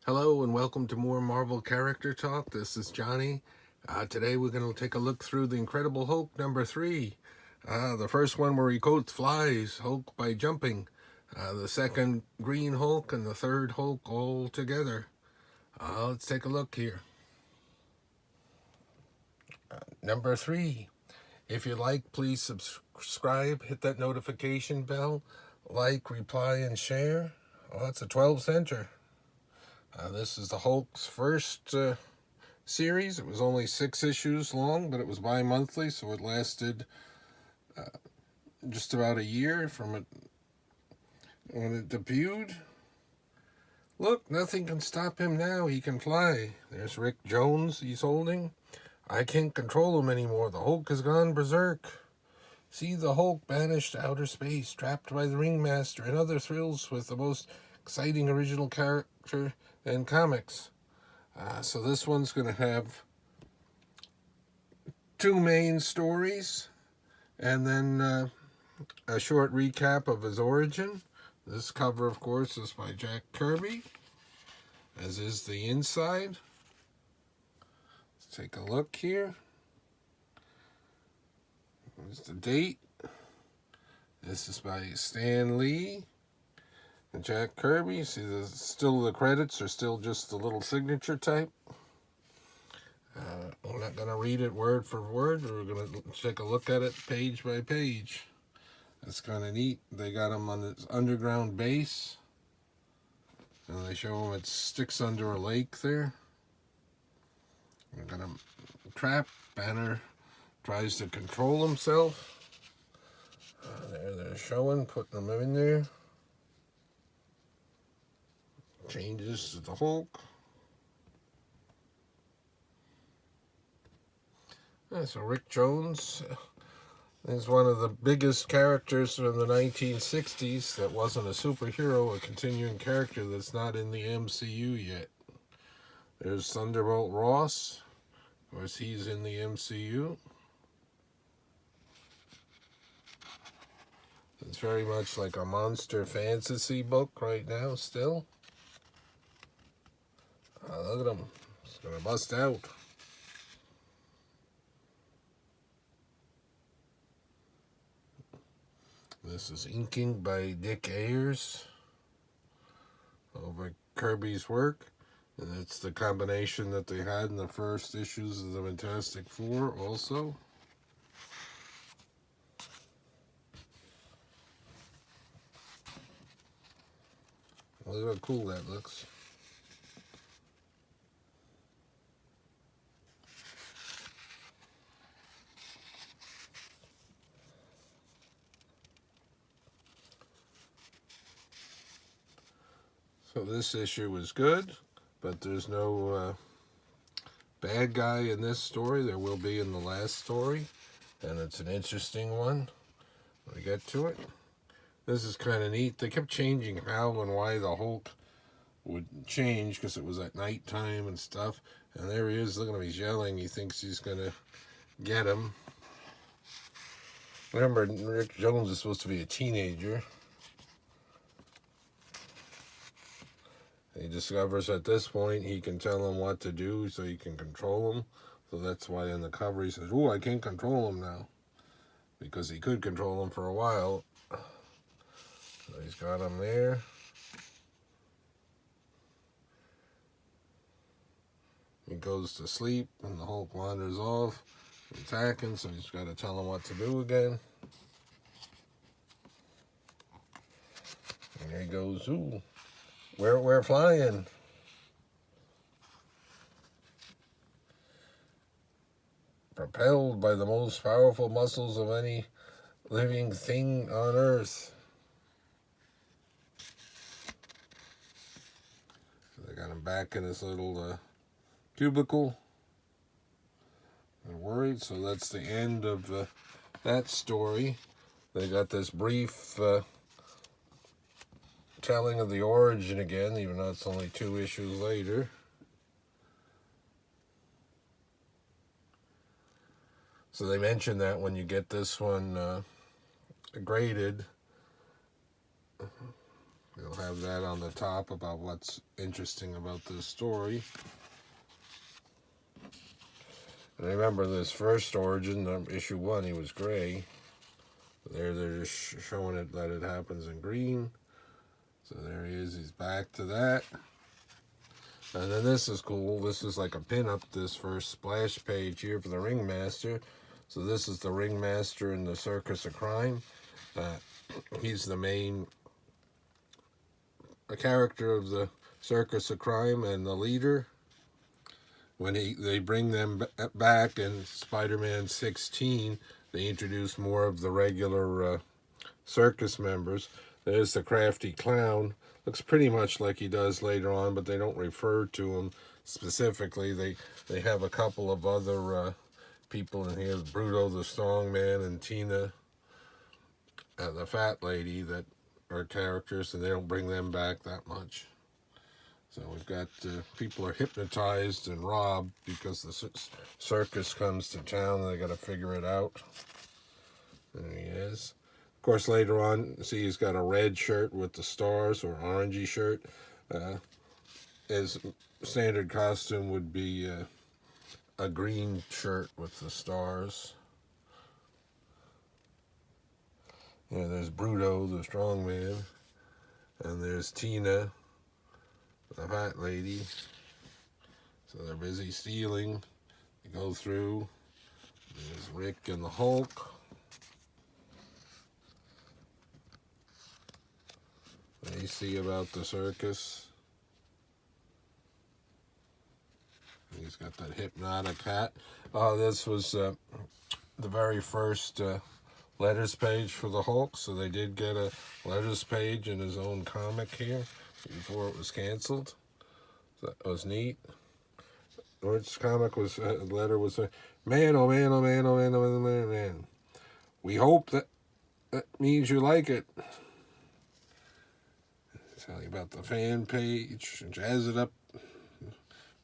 Hello and welcome to more Marvel Character Talk. This is Johnny. Today we're going to take a look through the Incredible Hulk number 3. The first one where he quotes flies, Hulk by jumping. The second, Green Hulk, and the third Hulk all together. Let's take a look here. Number 3. If you like, please subscribe, hit that notification bell, like, reply, and share. Oh, that's a 12 center. This is the Hulk's first series. It was only 6 issues long, but it was bi-monthly, so it lasted just about a year from it when it debuted. Look, nothing can stop him now. He can fly. There's Rick Jones he's holding. I can't control him anymore. The Hulk has gone berserk. See the Hulk banished to outer space, trapped by the Ringmaster, and other thrills with the most exciting original character in comics. So this one's going to have 2 main stories, and then a short recap of his origin. This cover, of course, is by Jack Kirby, as is the inside. Let's take a look here. Here's the date. This is by Stan Lee and Jack Kirby. See, the credits are still just the little signature type. I'm not going to read it word for word. We're going to take a look at it page by page. It's kind of neat. They got him on this underground base, and they show him it sticks under a lake there. We're going to trap. Banner tries to control himself. There they're showing, putting him in there. Changes to the Hulk. So Rick Jones is one of the biggest characters from the 1960s that wasn't a superhero, a continuing character that's not in the MCU yet. There's Thunderbolt Ross. Of course, he's in the MCU. It's very much like a monster fantasy book right now still. Look at him. He's going to bust out. This is inking by Dick Ayers over Kirby's work. And it's the combination that they had in the first issues of the Fantastic Four also. Look how cool that looks. So this issue was good, but there's no bad guy in this story. There will be in the last story, and it's an interesting one when we get to it. This is kind of neat. They kept changing how and why the Hulk would change because it was at nighttime and stuff. And there he is. Look at him. He's yelling. He thinks he's going to get him. Remember, Rick Jones is supposed to be a teenager. He discovers at this point he can tell him what to do so he can control him. So that's why in the cover he says, "Ooh, I can't control him now." Because he could control him for a while. So he's got him there. He goes to sleep and the Hulk wanders off, attacking, so he's got to tell him what to do again. And there he goes, "Ooh, we're flying." Propelled by the most powerful muscles of any living thing on Earth. So they got him back in his little cubicle. They're worried, so that's the end of that story. They got this brief telling of the origin again, even though it's only 2 issues later. So they mentioned that when you get this one graded, They'll have that on the top about what's interesting about this story. And I remember this first origin, issue 1, he was gray. There they're just showing it that it happens in green. So there he is, he's back to that. And then this is cool. This is like a pin-up, this first splash page here for the Ringmaster. So this is the Ringmaster in the Circus of Crime. He's the main character of the Circus of Crime and the leader. When they bring them back in Spider-Man 16, they introduce more of the regular circus members. There's the crafty clown. Looks pretty much like he does later on, but they don't refer to him specifically. They have a couple of other people in here, Bruto the Strongman and Tina, the fat lady, that are characters, and they don't bring them back that much. So we've got people are hypnotized and robbed because the circus comes to town and they got to figure it out. There he is. Of course, later on, see, he's got a red shirt with the stars, or orangey shirt. His standard costume would be a green shirt with the stars. Yeah, there's Bruto, the strong man, and there's Tina, the fat lady. So they're busy stealing. They go through. There's Rick and the Hulk. They see about the circus. He's got that hypnotic hat. This was the very first letters page for the Hulk, so they did get a letters page in his own comic here before it was canceled. So that was neat. Which comic was letter was man, oh man, oh man, oh man, oh man, oh man. We hope that means you like it. Tell you about the fan page, jazz it up.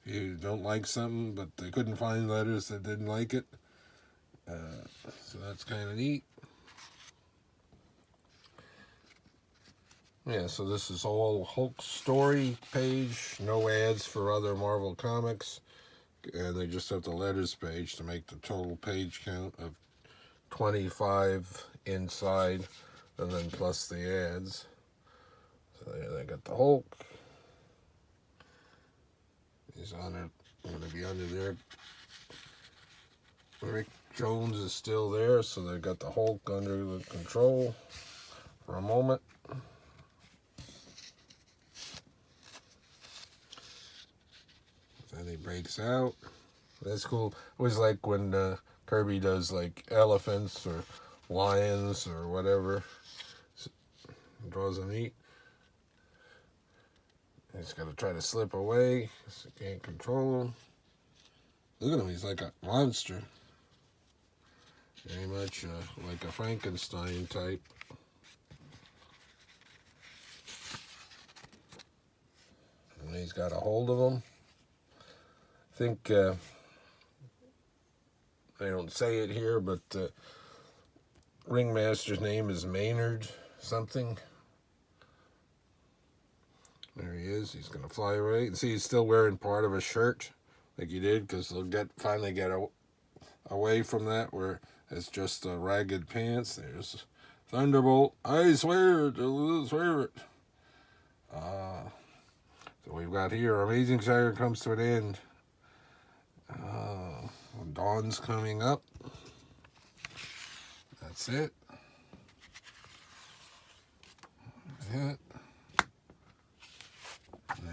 If you don't like something, but they couldn't find letters that didn't like it. So that's kind of neat. Yeah, so this is all Hulk story page, no ads for other Marvel comics, and they just have the letters page to make the total page count of 25 inside, and then plus the ads. So there they got the Hulk. He's on it. Going to be under there. Rick Jones is still there, so they got the Hulk under the control for a moment. Then he breaks out. That's cool. It was like when Kirby does like elephants or lions or whatever. Draws them neat. He's got to try to slip away because he can't control him. Look at him, he's like a monster. Very much like a Frankenstein type. And he's got a hold of him. I think they don't say it here, but Ringmaster's name is Maynard something. There he is. He's going to fly away. And see, he's still wearing part of a shirt like he did, because they'll finally get away from that where it's just ragged pants. There's Thunderbolt. I swear it. I swear it. So we've got here, Amazing Saga comes to an end. Dawn's coming up. That's it. That's it.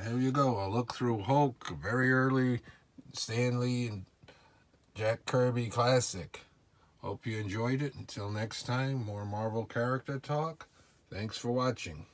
There you go, a look through Hulk, a very early Stan Lee and Jack Kirby classic. Hope you enjoyed it. Until next time, more Marvel character talk. Thanks for watching.